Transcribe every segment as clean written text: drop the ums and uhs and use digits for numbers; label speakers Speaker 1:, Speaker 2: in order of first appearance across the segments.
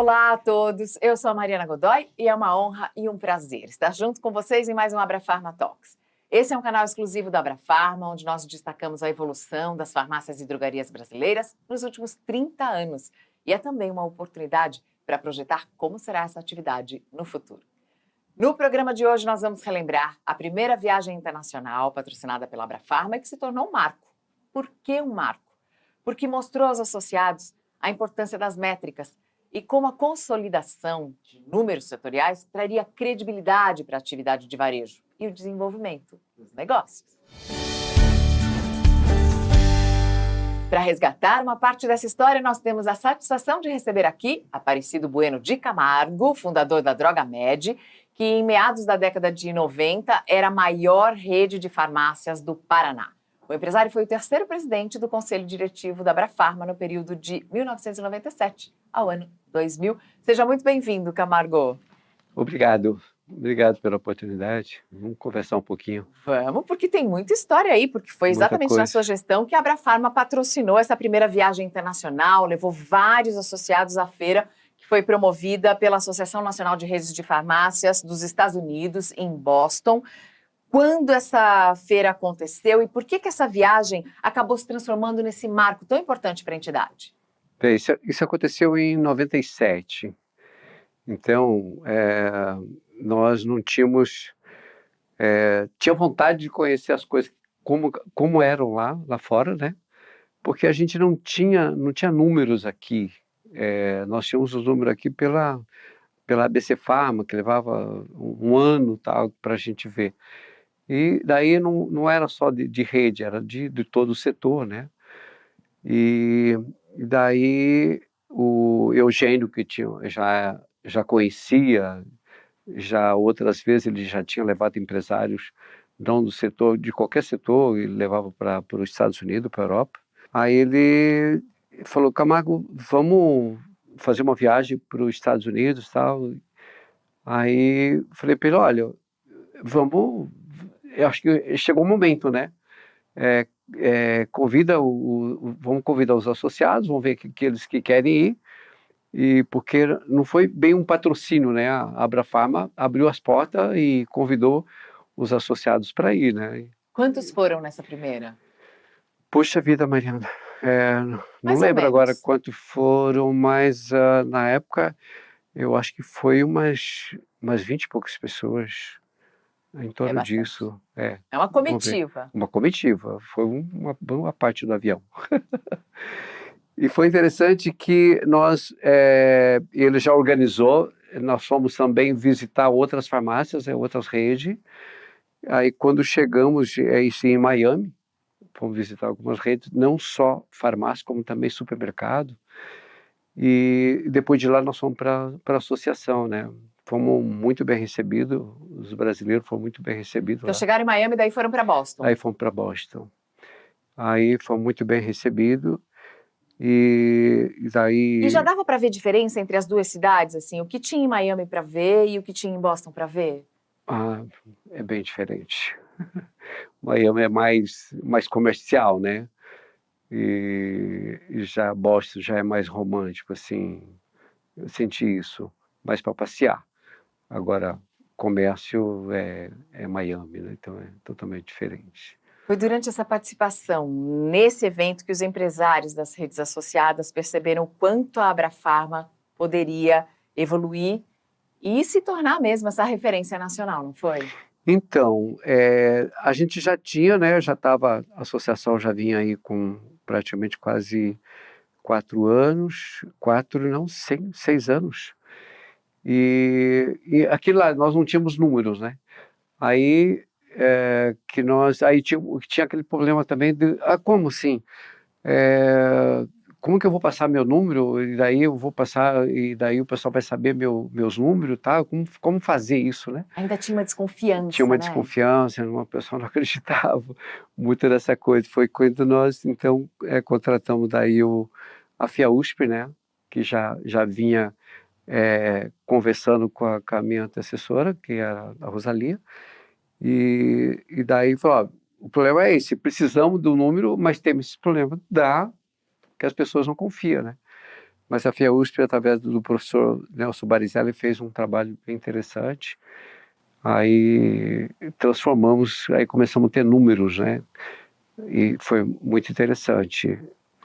Speaker 1: Olá a todos, eu sou a Mariana Godoy e é uma honra e um prazer estar junto com vocês em mais um Abrafarma Talks. Esse é um canal exclusivo da Abrafarma, onde nós destacamos a evolução das farmácias e drogarias brasileiras nos últimos 30 anos. E é também uma oportunidade para projetar como será essa atividade no futuro. No programa de hoje nós vamos relembrar a primeira viagem internacional patrocinada pela Abrafarma e que se tornou um marco. Por que um marco? Porque mostrou aos associados a importância das métricas e como a consolidação de números setoriais traria credibilidade para a atividade de varejo e o desenvolvimento dos negócios. Para resgatar uma parte dessa história, nós temos a satisfação de receber aqui Aparecido Bueno de Camargo, fundador da Drogamed, que em meados da década de 90 era a maior rede de farmácias do Paraná. O empresário foi o terceiro presidente do Conselho Diretivo da Abrafarma no período de 1997 ao ano 2000. Seja muito bem-vindo, Camargo.
Speaker 2: Obrigado pela oportunidade. Vamos conversar um pouquinho.
Speaker 1: Vamos, porque tem muita história aí, porque foi exatamente na sua gestão que a Abrafarma patrocinou essa primeira viagem internacional, levou vários associados à feira, que foi promovida pela Associação Nacional de Redes de Farmácias dos Estados Unidos, em Boston. Quando essa feira aconteceu e por que essa viagem acabou se transformando nesse marco tão importante para a entidade?
Speaker 2: Isso aconteceu em 97. Então, nós não tínhamos... tinha vontade de conhecer as coisas como eram lá fora, né? Porque a gente não tinha números aqui. Nós tínhamos os números aqui pela ABC Pharma, que levava um ano para a gente ver. E daí não era só de rede, era de todo o setor, né? E daí o Eugênio, que já conhecia, já outras vezes ele já tinha levado empresários, não do setor, de qualquer setor, ele levava para os Estados Unidos, para a Europa. Aí ele falou: Camargo, vamos fazer uma viagem para os Estados Unidos e tal. Aí falei para ele: olha, vamos... Eu acho que chegou o momento, né? Vamos convidar os associados, vamos ver aqueles que querem ir, e porque não foi bem um patrocínio, né? A Abrafarma abriu as portas e convidou os associados para ir, né?
Speaker 1: Quantos foram nessa primeira?
Speaker 2: Poxa vida, Mariana, não lembro agora quantos foram, mas na época eu acho que foi umas 20 e poucas pessoas. Em torno disso.
Speaker 1: É uma comitiva.
Speaker 2: Uma comitiva, foi uma parte do avião. E foi interessante que ele já organizou, nós fomos também visitar outras farmácias, outras redes. Aí quando chegamos em Miami, fomos visitar algumas redes, não só farmácia, como também supermercado. E depois de lá nós fomos para a associação, né? Fomos muito bem recebidos, os brasileiros foram muito bem recebidos.
Speaker 1: Então chegaram em Miami e daí foram para Boston.
Speaker 2: Aí fomos para Boston. Aí fomos muito bem recebidos. E daí...
Speaker 1: E já dava para ver diferença entre as duas cidades, assim? O que tinha em Miami para ver e o que tinha em Boston para ver?
Speaker 2: É bem diferente. Miami é mais comercial, né? E já Boston já é mais romântico, assim. Eu senti isso, mais para passear. Agora, comércio é Miami, né? Então é totalmente diferente.
Speaker 1: Foi durante essa participação nesse evento que os empresários das redes associadas perceberam o quanto a Abrafarma poderia evoluir e se tornar mesmo essa referência nacional, não foi?
Speaker 2: Então, a gente já tinha, né? A associação já vinha aí com praticamente quase 4 anos, 6 anos. E aquilo lá, nós não tínhamos números, né? Aí tinha aquele problema também de, como assim? Como que eu vou passar meu número? E daí eu vou passar, e daí o pessoal vai saber meus números, tá? Como fazer isso, né?
Speaker 1: Ainda tinha uma desconfiança,
Speaker 2: Tinha uma desconfiança, uma pessoa não acreditava muito nessa coisa. Foi quando nós, então, contratamos daí a FIA-USP, né? Que já vinha conversando com a minha antecessora, que era a Rosalia, e daí falou: o problema é esse, precisamos do número, mas temos esse problema que as pessoas não confiam, né? mas a FIA-USP, através do professor Nelson Barizelli, fez um trabalho bem interessante. Aí transformamos, aí começamos a ter números, né? E foi muito interessante.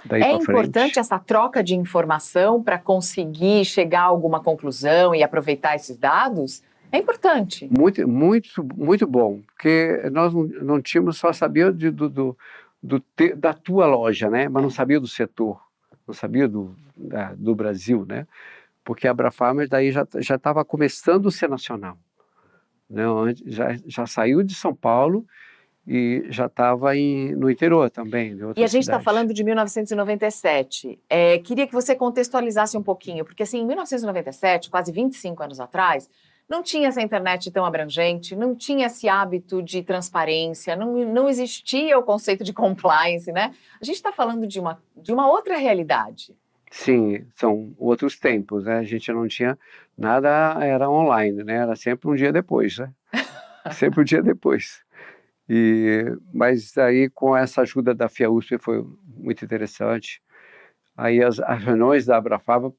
Speaker 2: Daí
Speaker 1: É
Speaker 2: para
Speaker 1: importante
Speaker 2: frente.
Speaker 1: essa troca de informação para conseguir chegar a alguma conclusão e aproveitar esses dados? É importante.
Speaker 2: Muito, muito, muito bom, porque nós não tínhamos, só sabia da tua loja, né? Mas não sabia do setor, não sabia do Brasil, né? Porque a Abrafarma daí já estava começando a ser nacional, né? Já saiu de São Paulo e já estava no interior também, de
Speaker 1: E a
Speaker 2: outras
Speaker 1: gente está
Speaker 2: cidades.
Speaker 1: falando de 1997. Queria que você contextualizasse um pouquinho, porque assim, em 1997, quase 25 anos atrás, não tinha essa internet tão abrangente, não tinha esse hábito de transparência, não existia o conceito de compliance, né? A gente está falando de uma outra realidade.
Speaker 2: Sim, são outros tempos, né? A gente não tinha nada, era online, né? Era sempre um dia depois, né? Sempre um dia depois. Mas aí com essa ajuda da FIA-USP foi muito interessante. Aí as reuniões da Abrafava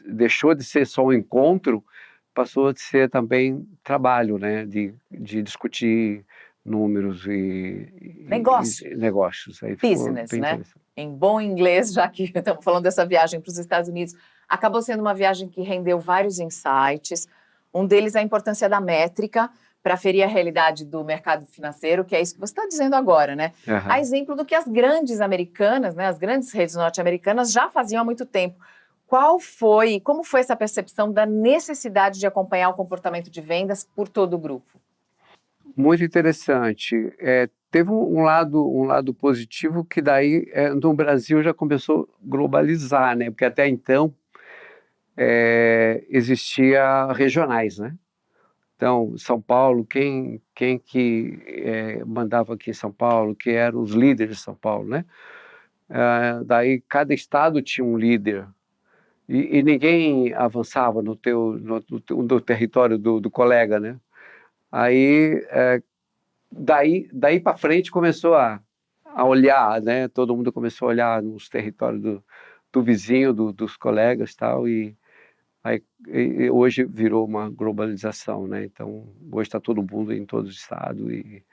Speaker 2: deixou de ser só um encontro, passou a ser também trabalho, né? De discutir números
Speaker 1: Negócio,
Speaker 2: e negócios. Aí ficou
Speaker 1: business,
Speaker 2: bem
Speaker 1: né?
Speaker 2: interessante.
Speaker 1: Em bom inglês, já que estamos falando dessa viagem para os Estados Unidos, acabou sendo uma viagem que rendeu vários insights. Um deles é a importância da métrica para aferir a realidade do mercado financeiro, que é isso que você está dizendo agora, né? A
Speaker 2: Aham.
Speaker 1: exemplo do que as grandes americanas, né, as grandes redes norte-americanas já faziam há muito tempo. Como foi essa percepção da necessidade de acompanhar o comportamento de vendas por todo o grupo?
Speaker 2: Muito interessante. Teve um lado positivo que daí no Brasil já começou a globalizar, né? Porque até então existia regionais, né? Então, São Paulo, quem que mandava aqui em São Paulo, que eram os líderes de São Paulo, né? Daí cada estado tinha um líder e ninguém avançava no território do colega, né? Aí daí para frente começou a olhar, né? Todo mundo começou a olhar nos territórios do vizinho, dos colegas, tal, e hoje virou uma globalização, né? Então hoje está todo mundo em todo o estado e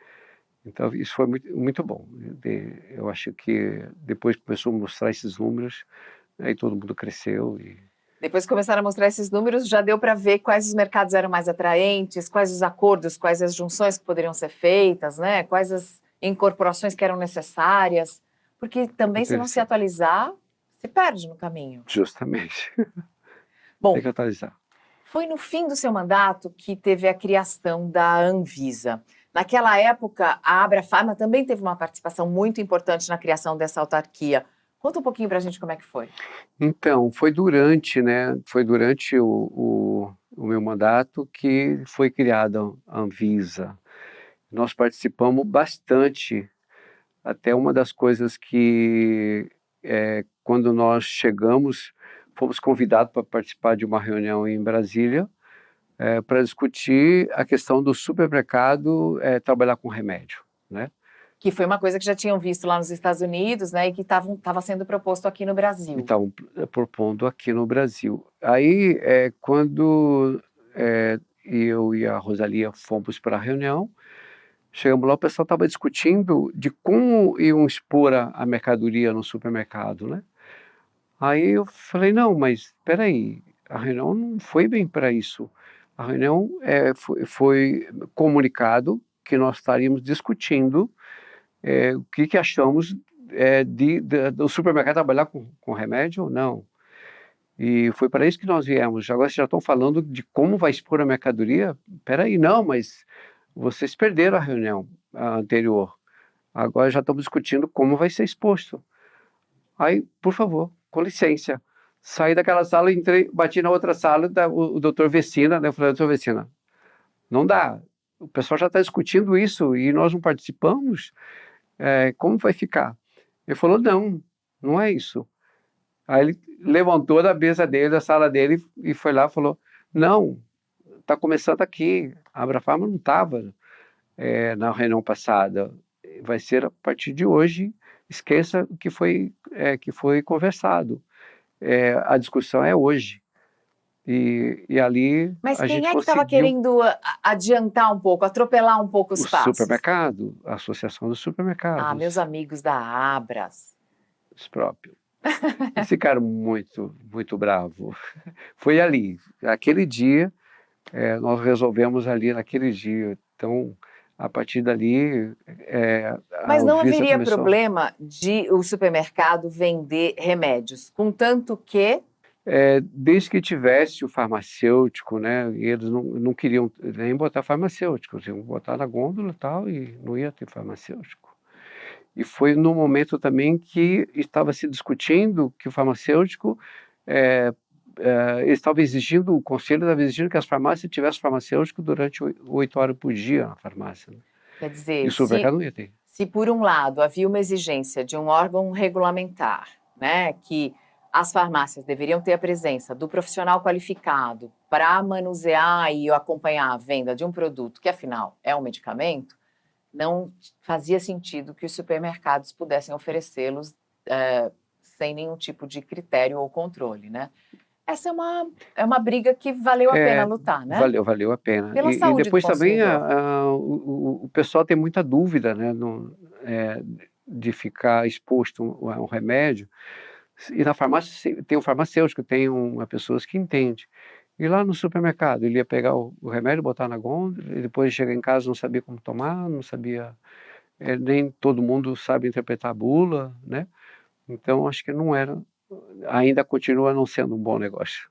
Speaker 2: então isso foi muito, muito bom. Eu acho que depois que começou a mostrar esses números, aí todo mundo cresceu e
Speaker 1: Depois que começaram a mostrar esses números, já deu para ver quais os mercados eram mais atraentes, quais os acordos, quais as junções que poderiam ser feitas, né? Quais as incorporações que eram necessárias. Porque também, se não se
Speaker 2: interessante.
Speaker 1: atualizar, se perde no caminho.
Speaker 2: Justamente. Tem
Speaker 1: Bom,
Speaker 2: que atualizar.
Speaker 1: foi no fim do seu mandato que teve a criação da Anvisa. Naquela época, a Abrafarma também teve uma participação muito importante na criação dessa autarquia. Conta um pouquinho para a gente como é que foi.
Speaker 2: Então, foi durante, né? Foi durante o meu mandato que foi criada a Anvisa. Nós participamos bastante. Até uma das coisas que, quando nós chegamos, fomos convidados para participar de uma reunião em Brasília, para discutir a questão do supermercado trabalhar com remédio, né?
Speaker 1: Que foi uma coisa que já tinham visto lá nos Estados Unidos, né, e que estava sendo proposto aqui no
Speaker 2: E
Speaker 1: Brasil.
Speaker 2: estavam propondo aqui no Brasil. Aí, quando eu e a Rosalia fomos para a reunião, chegamos lá, o pessoal estava discutindo de como iam expor a mercadoria no supermercado, né? Aí eu falei, não, mas espera aí, a reunião não foi bem para isso. A reunião foi comunicado que nós estaríamos discutindo o que achamos do supermercado trabalhar com remédio ou não. E foi para isso que nós viemos. Agora vocês já estão falando de como vai expor a mercadoria? Espera aí, não, mas vocês perderam a reunião anterior. Agora já estamos discutindo como vai ser exposto. Aí, por favor, com licença. Saí daquela sala, entrei, bati na outra sala, o doutor Vecina, né? Eu falei, doutor Vecina, não dá. O pessoal já está discutindo isso e nós não participamos. Como vai ficar? Ele falou, não, não é isso. Aí ele levantou da mesa dele, da sala dele, e foi lá e falou, não, está começando aqui. A Abrafarma não estava na reunião passada. Vai ser a partir de hoje, esqueça o que foi conversado. a discussão é hoje. E ali
Speaker 1: Mas
Speaker 2: a
Speaker 1: quem
Speaker 2: gente
Speaker 1: é que estava
Speaker 2: conseguiu
Speaker 1: querendo adiantar um pouco, atropelar um pouco
Speaker 2: o
Speaker 1: os passos?
Speaker 2: supermercado, a Associação dos
Speaker 1: Ah, meus
Speaker 2: Supermercados,
Speaker 1: amigos da Abras.
Speaker 2: os próprios. Eles ficaram muito, muito bravos. Foi ali, aquele dia, nós resolvemos ali naquele dia. Então, a partir dali, a
Speaker 1: Mas não
Speaker 2: Anvisa
Speaker 1: haveria
Speaker 2: começou.
Speaker 1: problema de o supermercado vender remédios, contanto que...
Speaker 2: Desde que tivesse o farmacêutico, né? E eles não queriam nem botar farmacêutico, eles iam botar na gôndola e tal, e não ia ter farmacêutico. E foi no momento também que estava se discutindo que o farmacêutico, eles estavam exigindo, o conselho estava exigindo que as farmácias tivessem farmacêutico durante 8 horas por dia na farmácia, né?
Speaker 1: Quer
Speaker 2: E
Speaker 1: dizer,
Speaker 2: o supermercado não ia ter.
Speaker 1: se por um lado havia uma exigência de um órgão regulamentar, né, que as farmácias deveriam ter a presença do profissional qualificado para manusear e acompanhar a venda de um produto que, afinal, é um medicamento, não fazia sentido que os supermercados pudessem oferecê-los sem nenhum tipo de critério ou controle, né? Essa é uma briga que valeu a pena lutar, né?
Speaker 2: Valeu a pena.
Speaker 1: Pela
Speaker 2: E
Speaker 1: saúde do
Speaker 2: depois também
Speaker 1: consumidor.
Speaker 2: o pessoal tem muita dúvida, né, de ficar exposto a um remédio. E na farmácia tem um farmacêutico, tem pessoas que entende. E lá no supermercado, ele ia pegar o remédio, botar na gôndola, e depois chegar em casa não sabia como tomar, não sabia, nem todo mundo sabe interpretar a bula, né? Então acho que não era, ainda continua não sendo um bom negócio.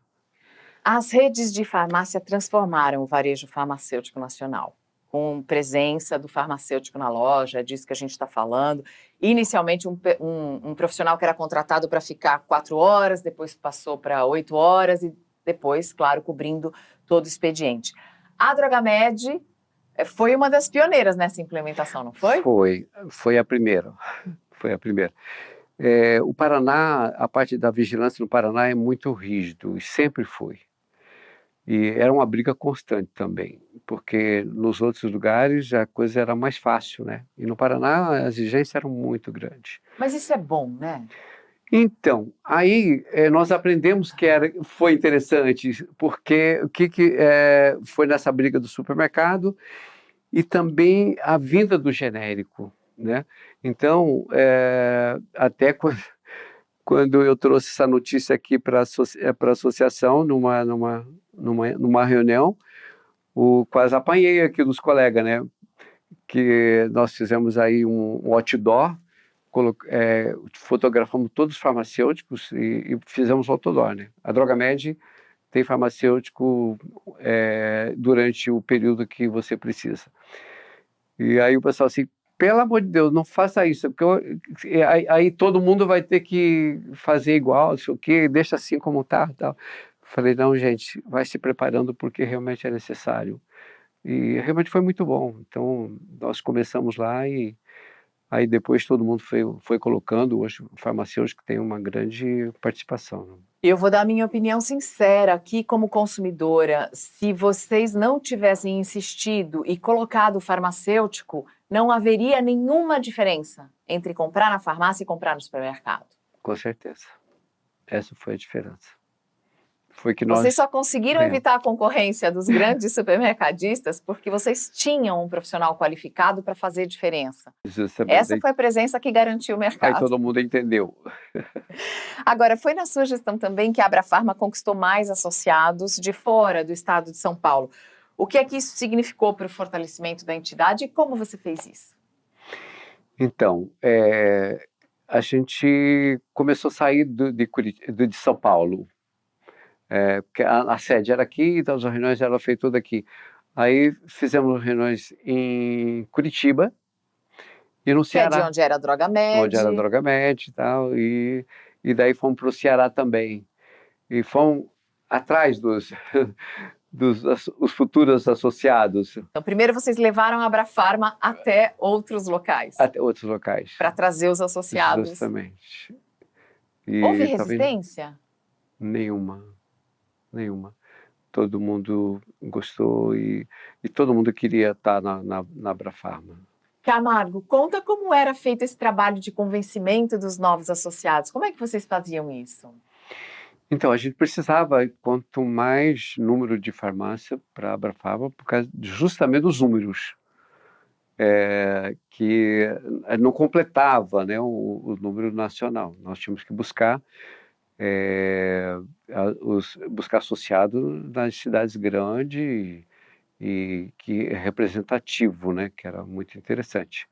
Speaker 1: As redes de farmácia transformaram o varejo farmacêutico nacional, com presença do farmacêutico na loja, é disso que a gente está falando. Inicialmente, um profissional que era contratado para ficar 4 horas, depois passou para 8 horas e depois, claro, cobrindo todo o expediente. A Drogamed foi uma das pioneiras nessa implementação, não foi?
Speaker 2: Foi a primeira, foi a primeira. O Paraná, a parte da vigilância no Paraná é muito rígido, e sempre foi. E era uma briga constante também, porque nos outros lugares a coisa era mais fácil, né? E no Paraná as exigências eram muito grandes.
Speaker 1: Mas isso é bom, né?
Speaker 2: Então, aí nós aprendemos que foi interessante, porque o que foi nessa briga do supermercado e também a vinda do genérico, né? Então, até quando eu trouxe essa notícia aqui para a associação, numa reunião, quase apanhei aqui dos colegas, né? Que nós fizemos aí um outdoor, fotografamos todos os farmacêuticos e fizemos outdoor, né? A Drogamed tem farmacêutico durante o período que você precisa. E aí o pessoal assim, pelo amor de Deus, não faça isso, porque aí todo mundo vai ter que fazer igual, não sei o quê, deixa assim como está, tal. Falei, não, gente, vai se preparando porque realmente é necessário. E realmente foi muito bom. Então, nós começamos lá e aí depois todo mundo foi colocando. Hoje o farmacêutico tem uma grande participação, né?
Speaker 1: Eu vou dar a minha opinião sincera aqui como consumidora. Se vocês não tivessem insistido e colocado o farmacêutico, não haveria nenhuma diferença entre comprar na farmácia e comprar no supermercado.
Speaker 2: Com certeza. Essa foi a diferença. Foi que
Speaker 1: Vocês
Speaker 2: nós
Speaker 1: só conseguiram
Speaker 2: ganhamos.
Speaker 1: evitar a concorrência dos grandes supermercadistas porque vocês tinham um profissional qualificado para fazer diferença. Essa foi a presença que garantiu o mercado.
Speaker 2: Aí todo mundo entendeu.
Speaker 1: Agora, foi na sua gestão também que a Abrafarma conquistou mais associados de fora do estado de São Paulo. O que é que isso significou para o fortalecimento da entidade e como você fez isso?
Speaker 2: Então, a gente começou a sair de São Paulo, porque a sede era aqui, então as reuniões eram feitas tudo aqui. Aí fizemos reuniões em Curitiba e no Ceará.
Speaker 1: Que é de onde era a Drogamed.
Speaker 2: Onde era a Drogamed e tal, e daí fomos para o Ceará também. E fomos atrás os futuros associados.
Speaker 1: Então, primeiro vocês levaram a Abrafarma até outros locais.
Speaker 2: Até outros locais.
Speaker 1: Para trazer os associados.
Speaker 2: Justamente.
Speaker 1: Houve resistência?
Speaker 2: Nenhuma. Todo mundo gostou e todo mundo queria estar na Abrafarma.
Speaker 1: Camargo, conta como era feito esse trabalho de convencimento dos novos associados. Como é que vocês faziam isso?
Speaker 2: Então, a gente precisava, quanto mais número de farmácia para a Abrafarma, por causa justamente dos números, que não completava, né, o número nacional. Nós tínhamos que buscar, buscar associado nas cidades grandes e que é representativo, né, que era muito interessante.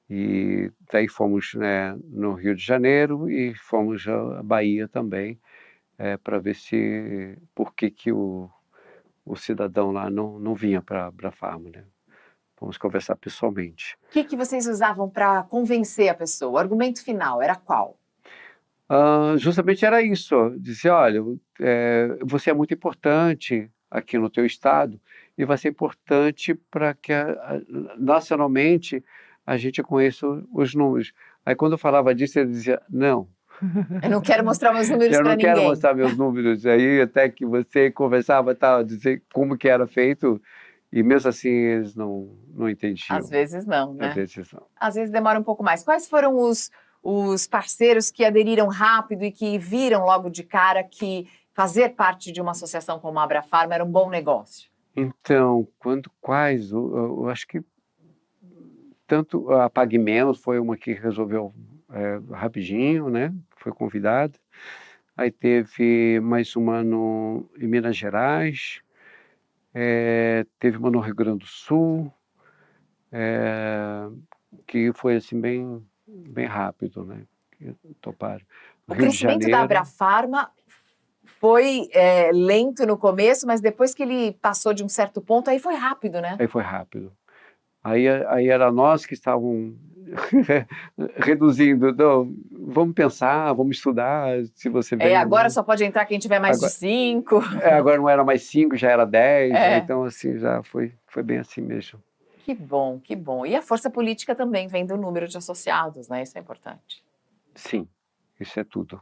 Speaker 2: E daí fomos, né, no Rio de Janeiro e fomos à Bahia também, para ver se por que o cidadão lá não vinha para a farma, né? Vamos conversar pessoalmente.
Speaker 1: O que vocês usavam para convencer a pessoa? O argumento final era qual?
Speaker 2: Justamente era isso, ó, dizer, olha, você é muito importante aqui no teu estado e vai ser importante para que nacionalmente a gente conheça os números. Aí quando eu falava disso, ele dizia, não,
Speaker 1: Eu não quero mostrar meus números
Speaker 2: eu
Speaker 1: para
Speaker 2: não quero
Speaker 1: ninguém.
Speaker 2: mostrar meus números. Aí até que você conversava, tal, dizer como que era feito, e mesmo assim eles não
Speaker 1: Às
Speaker 2: entendiam.
Speaker 1: vezes não,
Speaker 2: Às
Speaker 1: né?
Speaker 2: vezes não.
Speaker 1: Às vezes demora um pouco mais. Quais foram os parceiros que aderiram rápido e que viram logo de cara que fazer parte de uma associação como a Abrafarma era um bom negócio?
Speaker 2: Então, quais? Eu acho que tanto a Pague Menos foi uma que resolveu rapidinho, né? Foi convidada. Aí teve mais uma em Minas Gerais, teve uma no Rio Grande do Sul, que foi assim bem rápido, né? Que toparam.
Speaker 1: O
Speaker 2: Rio de
Speaker 1: crescimento da
Speaker 2: Janeiro,
Speaker 1: Abrafarma foi lento no começo, mas depois que ele passou de um certo ponto, aí foi rápido, né?
Speaker 2: aí foi rápido. Aí era nós que estavam reduzindo, não, vamos pensar, vamos estudar, se você vem ou
Speaker 1: Agora
Speaker 2: não.
Speaker 1: só pode entrar quem tiver mais de
Speaker 2: Agora,
Speaker 1: 5.
Speaker 2: agora não era mais 5, já era 10,
Speaker 1: É.
Speaker 2: então assim, já foi bem assim mesmo.
Speaker 1: Que bom, que bom. E a força política também vem do número de associados, né? Isso é importante.
Speaker 2: Sim, isso é tudo.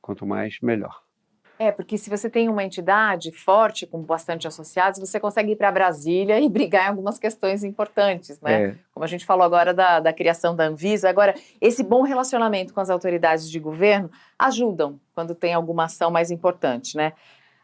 Speaker 2: Quanto mais, melhor.
Speaker 1: Porque se você tem uma entidade forte, com bastante associados, você consegue ir para Brasília e brigar em algumas questões importantes, né?
Speaker 2: É,
Speaker 1: Como a gente falou agora da criação da Anvisa. Agora, esse bom relacionamento com as autoridades de governo ajudam quando tem alguma ação mais importante, né?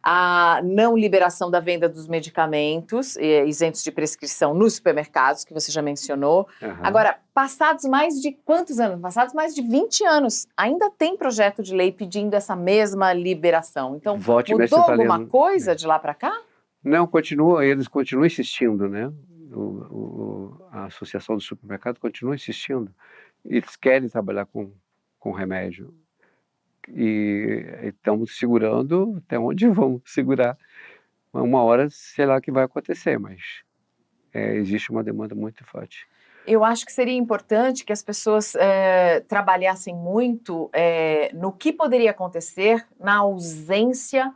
Speaker 1: A não liberação da venda dos medicamentos isentos de prescrição nos supermercados, que você já mencionou. Agora, passados mais de quantos anos? Passados mais de 20 anos, ainda tem projeto de lei pedindo essa mesma liberação. Então,
Speaker 2: volte e mexe
Speaker 1: mudou
Speaker 2: você tá
Speaker 1: alguma
Speaker 2: lendo.
Speaker 1: coisa de lá para cá?
Speaker 2: Não, eles continuam insistindo, né? A Associação do Supermercado continua insistindo. Eles querem trabalhar com remédio. E estamos segurando até onde vamos segurar. Uma hora, sei lá o que vai acontecer, mas existe uma demanda muito forte.
Speaker 1: Eu acho que seria importante que as pessoas trabalhassem muito no que poderia acontecer na ausência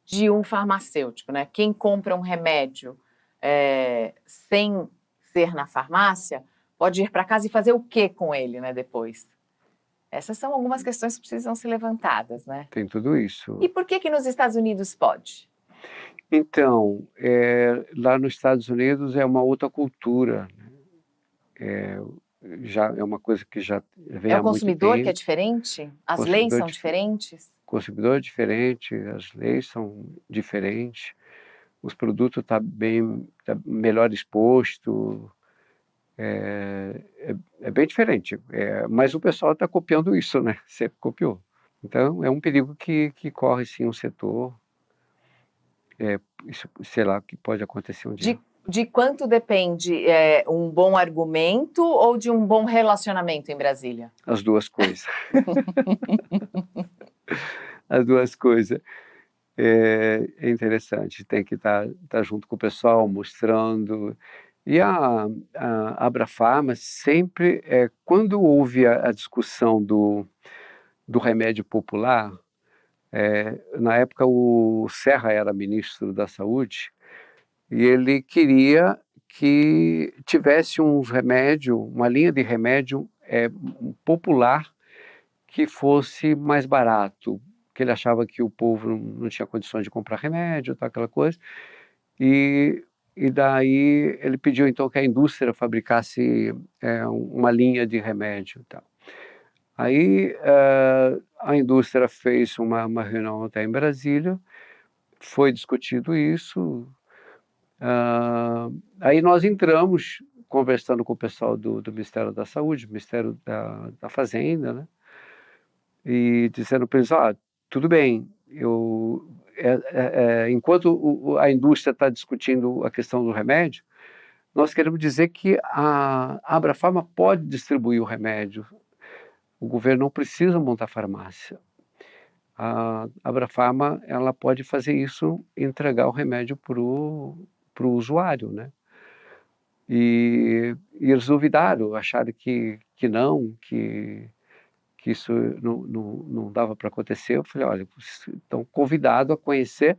Speaker 1: de um farmacêutico, né? Quem compra um remédio sem ser na farmácia pode ir para casa e fazer o que com ele, né? Depois. Essas são algumas questões que precisam ser levantadas, né?
Speaker 2: Tem tudo isso.
Speaker 1: E por que nos Estados Unidos pode?
Speaker 2: Então, lá nos Estados Unidos é uma outra cultura, né? Já é uma coisa que já vem
Speaker 1: É o
Speaker 2: há muito
Speaker 1: consumidor que é
Speaker 2: tempo.
Speaker 1: diferente? As leis
Speaker 2: Consumidor,
Speaker 1: são diferentes?
Speaker 2: consumidor é diferente, as leis são diferentes, os produtos tá melhor exposto, é bem diferente. Mas o pessoal está copiando isso, né? Sempre copiou. Então, é um perigo que corre sim o setor. Isso, sei lá, que pode acontecer um dia.
Speaker 1: De quanto depende um bom argumento ou de um bom relacionamento em Brasília?
Speaker 2: As duas coisas. As duas coisas. É interessante, tem que estar junto com o pessoal, mostrando. E a Abrafarma sempre, quando houve a discussão do remédio popular, na época o Serra era ministro da Saúde, e ele queria que tivesse uma linha de remédio popular que fosse mais barato, que ele achava que o povo não tinha condições de comprar remédio, tá, aquela coisa. E daí ele pediu então que a indústria fabricasse uma linha de remédio e tal. Aí a indústria fez uma reunião até em Brasília, foi discutido isso, aí nós entramos conversando com o pessoal do Ministério da Saúde, Ministério da Fazenda, né? E dizendo para eles, tudo bem, enquanto a indústria está discutindo a questão do remédio, nós queremos dizer que a Abrafarma pode distribuir o remédio. O governo não precisa montar farmácia. A Abrafarma, ela pode fazer isso, entregar o remédio para o usuário, né? E eles duvidaram, acharam que não, que isso não dava para acontecer. Eu falei, olha, vocês estão convidados a conhecer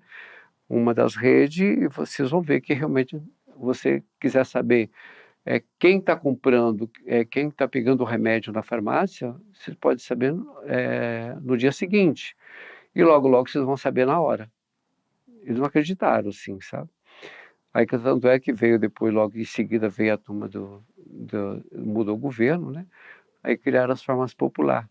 Speaker 2: uma das redes e vocês vão ver que realmente você quiser saber quem está comprando, quem está pegando o remédio na farmácia, você pode saber no dia seguinte. E logo, logo vocês vão saber na hora. Eles não acreditaram, assim, sabe? Aí, tanto é que veio depois, logo em seguida, veio a turma mudou o governo, né? Aí criaram as farmácias populares.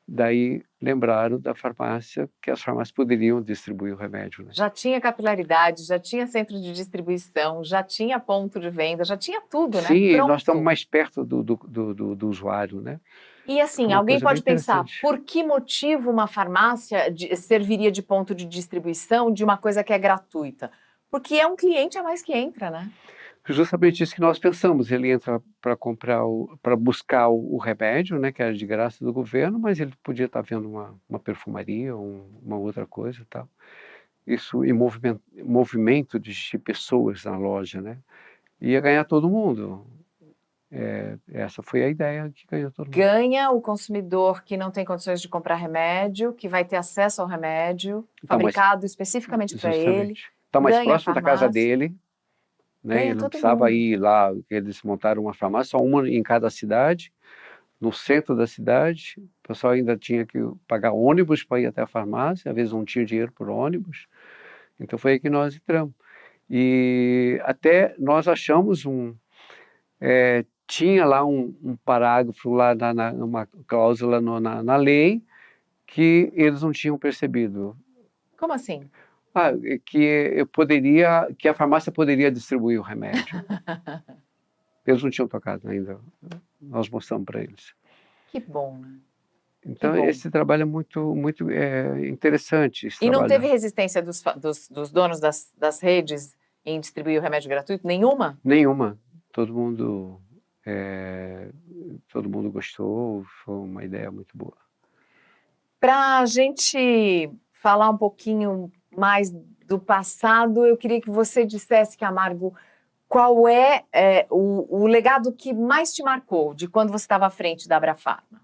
Speaker 2: Daí lembraram da farmácia, que as farmácias poderiam distribuir o remédio, né?
Speaker 1: Já tinha capilaridade, já tinha centro de distribuição, já tinha ponto de venda, já tinha tudo, né?
Speaker 2: Sim,
Speaker 1: Pronto.
Speaker 2: nós estamos mais perto do usuário, né?
Speaker 1: E assim,
Speaker 2: Uma
Speaker 1: alguém
Speaker 2: coisa bem
Speaker 1: pode pensar,
Speaker 2: interessante.
Speaker 1: por que motivo uma farmácia serviria de ponto de distribuição de uma coisa que é gratuita? Porque é um cliente a mais que entra, né?
Speaker 2: Justamente isso que nós pensamos. Ele entra para para buscar o remédio, né, que era de graça do governo, mas ele podia estar vendo uma perfumaria ou uma outra coisa e tal. Isso em movimento de pessoas na loja, né? Ia ganhar todo mundo. Essa foi a ideia que ganhou todo mundo.
Speaker 1: Ganha o consumidor que não tem condições de comprar remédio, que vai ter acesso ao remédio, fabricado especificamente para ele.
Speaker 2: Está mais
Speaker 1: Ganha a
Speaker 2: próximo da casa
Speaker 1: farmácia.
Speaker 2: dele, né?
Speaker 1: Ganha
Speaker 2: Ele não
Speaker 1: todo
Speaker 2: precisava
Speaker 1: mundo.
Speaker 2: ir lá, eles montaram uma farmácia, só uma em cada cidade, no centro da cidade. O pessoal ainda tinha que pagar ônibus para ir até a farmácia, às vezes não tinha dinheiro por ônibus. Então foi aí que nós entramos. E até nós achamos tinha lá um parágrafo, lá uma cláusula na lei, que eles não tinham percebido.
Speaker 1: Como assim?
Speaker 2: Que a farmácia poderia distribuir o remédio. Eles não tinham tocado ainda. Nós mostramos para eles.
Speaker 1: Que bom, né?
Speaker 2: Então,
Speaker 1: Que bom.
Speaker 2: esse trabalho é muito interessante.
Speaker 1: E não teve resistência dos donos das redes em distribuir o remédio gratuito? Nenhuma?
Speaker 2: Nenhuma. Todo mundo gostou, foi uma ideia muito boa.
Speaker 1: Para a gente falar um pouquinho mais do passado, eu queria que você dissesse, Camargo, qual é o legado que mais te marcou de quando você estava à frente da Abrafarma?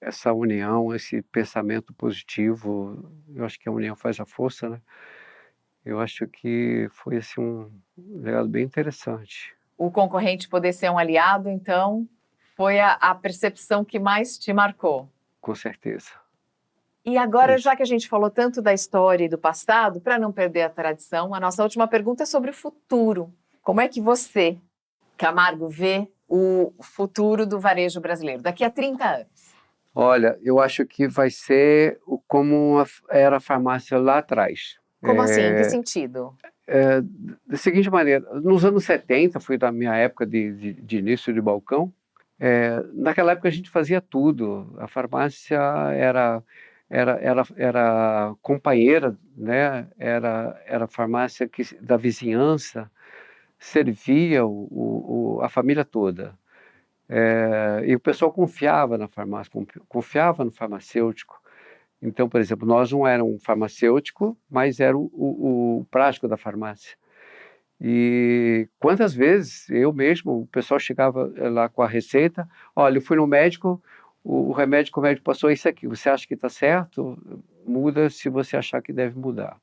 Speaker 2: Essa união, esse pensamento positivo, eu acho que a união faz a força, né? Eu acho que foi assim, um legado bem interessante.
Speaker 1: O concorrente poder ser um aliado, então, foi a percepção que mais te marcou.
Speaker 2: Com certeza.
Speaker 1: E agora, já que a gente falou tanto da história e do passado, para não perder a tradição, a nossa última pergunta é sobre o futuro. Como é que você, Camargo, vê o futuro do varejo brasileiro daqui a 30 anos?
Speaker 2: Olha, eu acho que vai ser como era a farmácia lá atrás.
Speaker 1: Como assim? Em que sentido?
Speaker 2: Da seguinte maneira, nos anos 70, foi da minha época de início de balcão, naquela época a gente fazia tudo. A farmácia era companheira, né? Era a farmácia da vizinhança, servia a família toda. E o pessoal confiava na farmácia, confiava no farmacêutico. Então, por exemplo, nós não éramos um farmacêutico, mas era o prático da farmácia. E quantas vezes eu mesmo, o pessoal chegava lá com a receita, olha, eu fui no médico, o remédio que o médico passou é isso aqui, você acha que está certo? Muda se você achar que deve mudar.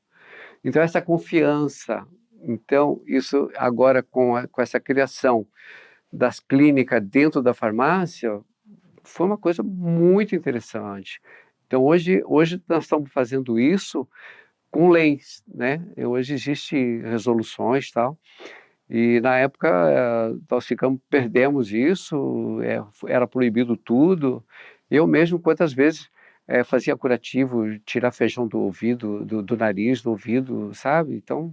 Speaker 2: Então, essa confiança, então, isso agora com essa criação das clínicas dentro da farmácia, foi uma coisa muito interessante. Então, hoje nós estamos fazendo isso com leis, né? Hoje existem resoluções e tal, E na época nós perdemos isso, era proibido tudo. Eu mesmo, quantas vezes fazia curativo, tirar feijão do ouvido, do nariz, do ouvido, sabe? Então,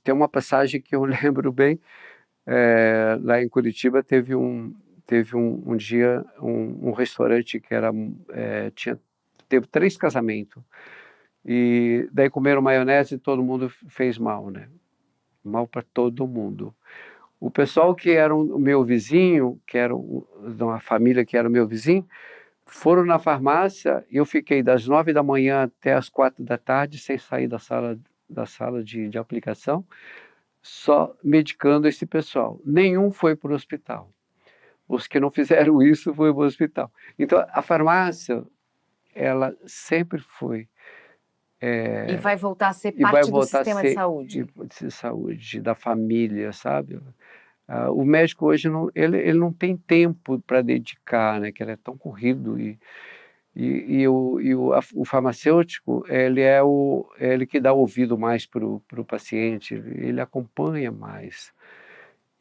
Speaker 2: tem uma passagem que eu lembro bem, lá em Curitiba teve um dia um restaurante que teve 3 casamentos, e daí comeram maionese e todo mundo fez mal, né? Mal para todo mundo. O pessoal que era o meu vizinho, que era de uma família que era o meu vizinho, foram na farmácia e eu fiquei das 9 da manhã até as 4 da tarde sem sair da sala de aplicação, só medicando esse pessoal. Nenhum foi para o hospital. Os que não fizeram isso foram para o hospital. Então, a farmácia, ela sempre foi
Speaker 1: E vai voltar a ser
Speaker 2: e vai
Speaker 1: parte do
Speaker 2: voltar a
Speaker 1: sistema de
Speaker 2: ser
Speaker 1: saúde.
Speaker 2: de saúde, da família, sabe? O médico hoje ele não tem tempo para dedicar, né? Que ele é tão corrido o farmacêutico ele que dá ouvido mais para o paciente, ele acompanha mais.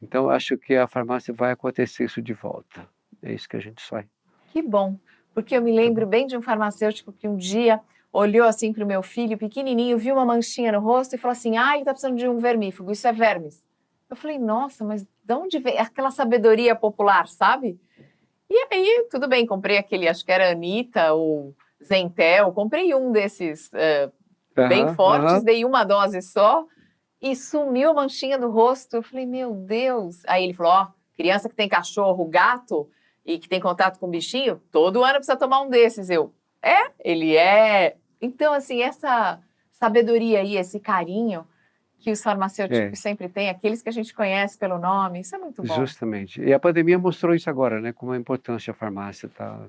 Speaker 2: Então acho que a farmácia vai acontecer isso de volta. É isso que a gente sai.
Speaker 1: Que bom, porque eu me lembro bem de um farmacêutico que um dia olhou assim para o meu filho pequenininho, viu uma manchinha no rosto e falou assim: ele está precisando de um vermífugo, isso é vermes. Eu falei: nossa, mas de onde vem aquela sabedoria popular, sabe? E aí, tudo bem, comprei aquele, acho que era Anitta ou Zentel, comprei um desses bem
Speaker 2: Aham,
Speaker 1: fortes,
Speaker 2: aham.
Speaker 1: dei uma dose só e sumiu a manchinha do rosto. Eu falei: meu Deus. Aí ele falou: criança que tem cachorro, gato e que tem contato com bichinho, todo ano precisa tomar um desses. Ele é. Então, assim, essa sabedoria aí, esse carinho que os
Speaker 2: É,
Speaker 1: farmacêuticos sempre têm, aqueles que a gente conhece pelo nome, isso é muito bom.
Speaker 2: justamente. E a pandemia mostrou isso agora, né? Como é importante a farmácia estar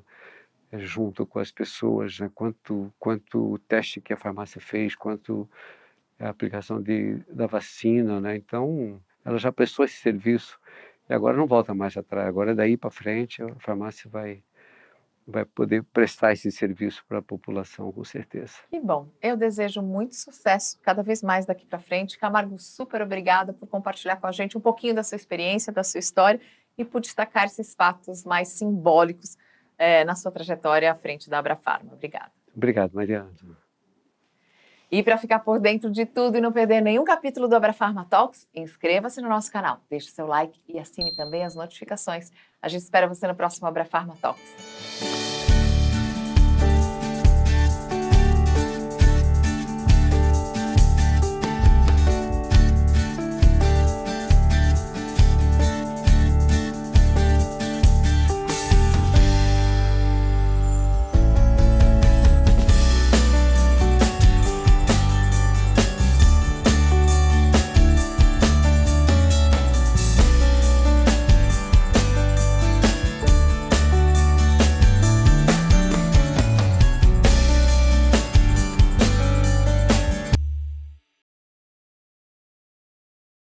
Speaker 2: junto com as pessoas, né? Quanto o teste que a farmácia fez, quanto a aplicação da vacina, né? Então, ela já prestou esse serviço e agora não volta mais atrás. Agora, daí para frente, a farmácia vai poder prestar esse serviço para a população, com certeza.
Speaker 1: Que bom. Eu desejo muito sucesso cada vez mais daqui para frente. Camargo, super obrigada por compartilhar com a gente um pouquinho da sua experiência, da sua história e por destacar esses fatos mais simbólicos na sua trajetória à frente da Abrafarma. Obrigada.
Speaker 2: Obrigado, Mariana.
Speaker 1: E para ficar por dentro de tudo e não perder nenhum capítulo do Abrafarma Talks, inscreva-se no nosso canal, deixe seu like e assine também as notificações. A gente espera você no próximo Abrafarma Talks.